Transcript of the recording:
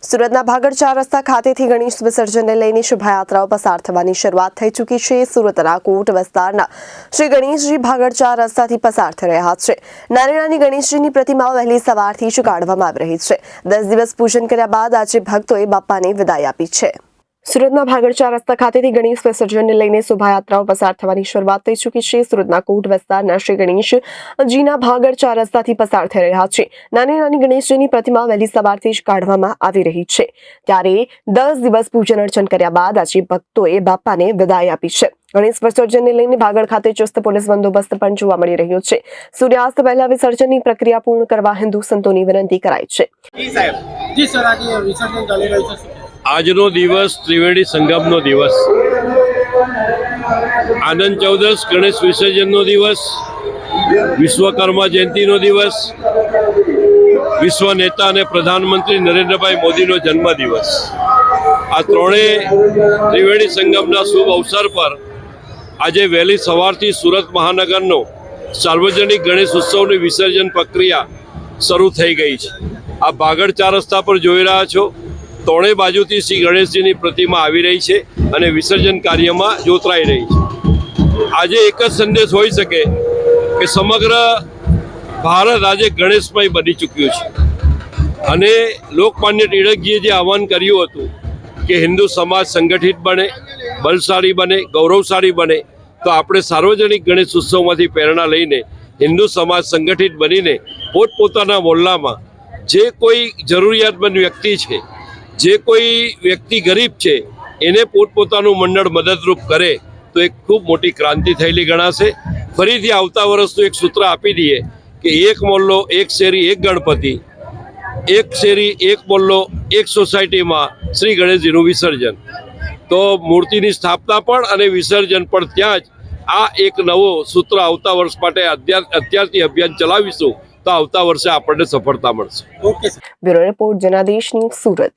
સુરતના ભાગળ ચાર રસ્તા ખાતેથી ગણેશ વિસર્જનને લઈને શોભાયાત્રાઓ પસાર થવાની શરૂઆત થઈ ચૂકી છે। સુરતના કોટ વિસ્તારના શ્રી ગણેશજી ભાગળ ચાર રસ્તાથી પસાર થઈ રહ્યા છે। નાની ગણેશજીની પ્રતિમાઓ વહેલી સવારથી જ કાઢવામાં આવી રહી છે। 10 દિવસ પૂજન કર્યા બાદ આજે ભક્તોએ બાપાને વિદાય આપી છે। સુરતના ભાગળ ચાર રસ્તા ખાતેથી ગણેશ વિસર્જનને લઈને શોભાયાત્રાઓ પસાર થવાની શરૂઆત થઈ ચૂકી છે। સુરતના કોટ વિસ્તારના શ્રી ગણેશજીના ભાગળ ચાર રસ્તાથી પસાર થઈ રહ્યા છે। નાની ગણેશજીની પ્રતિમા વહેલી સવારથી જ કાઢવામાં આવી રહી છે। ત્યારે 10 દિવસ પૂજન અર્ચન કર્યા બાદ આજે ભક્તોએ બાપાને વિદાય આપી છે। ગણેશ વિસર્જનને લઈને ભાગળ ખાતે ચુસ્ત પોલીસ બંદોબસ્ત પણ જોવા મળી રહ્યો છે। સૂર્યાસ્ત પહેલા વિસર્જનની પ્રક્રિયા પૂર્ણ કરવા હિન્દુ સંતોની વિનંતી કરાઈ છે। આજનો દિવસ ત્રિવેણી સંગમનો દિવસ, આનંદ ચૌદસ ગણેશ વિસર્જનનો દિવસ, વિશ્વકર્મા જયંતિનો દિવસ, વિશ્વ નેતા અને પ્રધાનમંત્રી નરેન્દ્રભાઈ મોદીનો જન્મદિવસ। આ ત્રણેય ત્રિવેણી સંગમના શુભ અવસર પર આજે વહેલી સવારથી સુરત મહાનગરનો સાર્વજનિક ગણેશ ઉત્સવની વિસર્જન પ્રક્રિયા શરૂ થઈ ગઈ છે। આ ભાગળ ચાર રસ્તા પર જોઈ રહ્યા છો, ત્રણેય બાજુથી શ્રી ગણેશજીની પ્રતિમા આવી રહી છે અને વિસર્જન કાર્યમાં જોતરાઈ રહી છે। આજે એક જ સંદેશ હોઈ શકે કે સમગ્ર ભારત આજે ગણેશમય બની ચૂક્યું છે અને લોકમાન્ય ટિળકજીએ જે આહ્વાન કર્યું હતું કે હિન્દુ સમાજ સંગઠિત બને, બલશાળી બને, ગૌરવશાળી બને, તો આપણે સાર્વજનિક ગણેશ ઉત્સવમાંથી પ્રેરણા લઈને હિન્દુ સમાજ સંગઠિત બનીને પોતપોતાના મોહલ્લામાં જે કોઈ જરૂરિયાતમંદ વ્યક્તિ છે, જે કોઈ વ્યક્તિ ગરીબ છે, એને પોતપોતાનું મંડળ મદદરૂપ કરે તો એક ખૂબ મોટી ક્રાંતિ થયેલી ગણાશે। ફરીથી આવતા વર્ષનું એક સૂત્ર આપી દઈએ કે એક મોહલ્લો એક શેરી એક ગણપતિ, એક શેરી એક મોહલ્લો એક સોસાયટીમાં શ્રી ગણેશજીનું વિસર્જન। તો મૂર્તિની સ્થાપના પણ અને વિસર્જન પણ ત્યાં જ આ એક નવો સૂત્ર આવતા વર્ષ માટે અત્યારથી અભિયાન ચલાવીશું તો આવતા વર્ષે આપણને સફળતા મળશે। Bureau report Janadesh news, Surat.